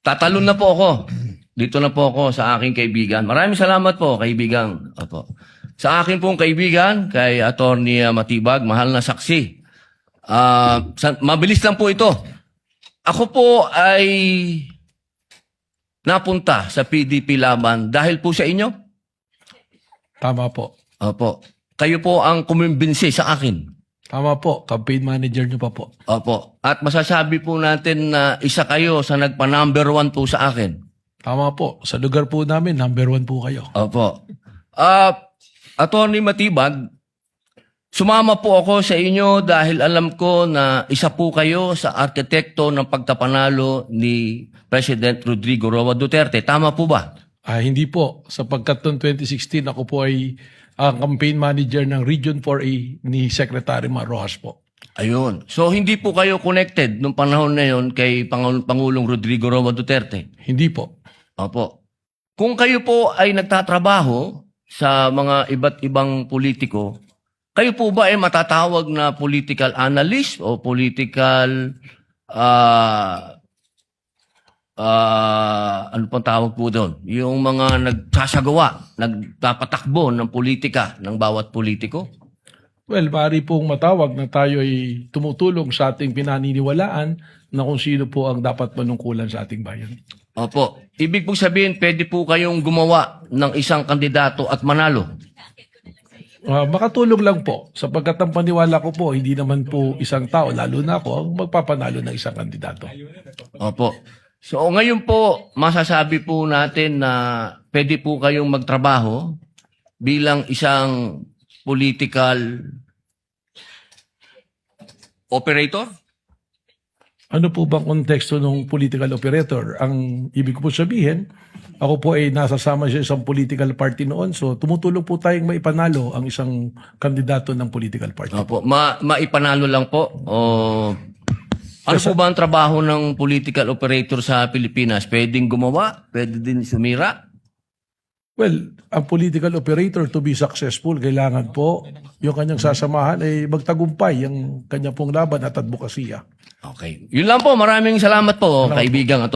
tatalon na po ako. Dito na po ako sa aking kaibigan. Maraming salamat po, kaibigan. Opo. Sa akin pong kaibigan, kay Attorney Matibag, mahal na saksi. Mabilis lang po ito. Ako po ay napunta sa PDP Laban dahil po sa inyo. Tama po. Opo. Kayo po ang kumimbinsi sa akin. Tama po. Campaign manager nyo pa po. Opo. At masasabi po natin na isa kayo sa nagpa-number 1 po sa akin. Tama po. Sa lugar po namin, number 1 po kayo. Opo. Attorney Matibag, sumama po ako sa inyo dahil alam ko na isa po kayo sa arkitekto ng pagkapanalo ni President Rodrigo Roa Duterte. Tama po ba? Hindi po. Sapagkat noong 2016, ako po ay ang campaign manager ng Region 4A ni Secretary Mar Rojas po. Ayun. So hindi po kayo connected nung panahon na yon kay Pangulong Rodrigo Roa Duterte? Hindi po. Opo. Kung kayo po ay nagtatrabaho sa mga iba't ibang politiko, kayo po ba ay matatawag na political analyst o political ano pang tawag po doon? Yung mga nagsasagawa, nagpapatakbo ng politika ng bawat politiko? Well, maaari pong matawag na tayo ay tumutulong sa ating pinaniniwalaan na kung sino po ang dapat manungkulan sa ating bayan. Opo. Ibig po sabihin, pwede po kayong gumawa ng isang kandidato at manalo. Makatulong lang po. Sapagkat ang paniwala ko po, hindi naman po isang tao, lalo na ako, ang magpapanalo ng isang kandidato. Opo. So ngayon po, masasabi po natin na pwede po kayong magtrabaho bilang isang political operator? Ano po bang konteksto ng political operator? Ang ibig ko po sabihin, ako po ay nasasama sa isang political party noon. So tumutulong po tayong maipanalo ang isang kandidato ng political party. Opo. Maipanalo lang po? O ano po ba ang trabaho ng political operator sa Pilipinas? Pwedeng gumawa? Pwede din sumira? Well, ang political operator to be successful, kailangan po yung kanyang sasamahan ay magtagumpay ang kanya pong laban at advokasya. Okay. Yun lang po. Maraming salamat po, kaibigan.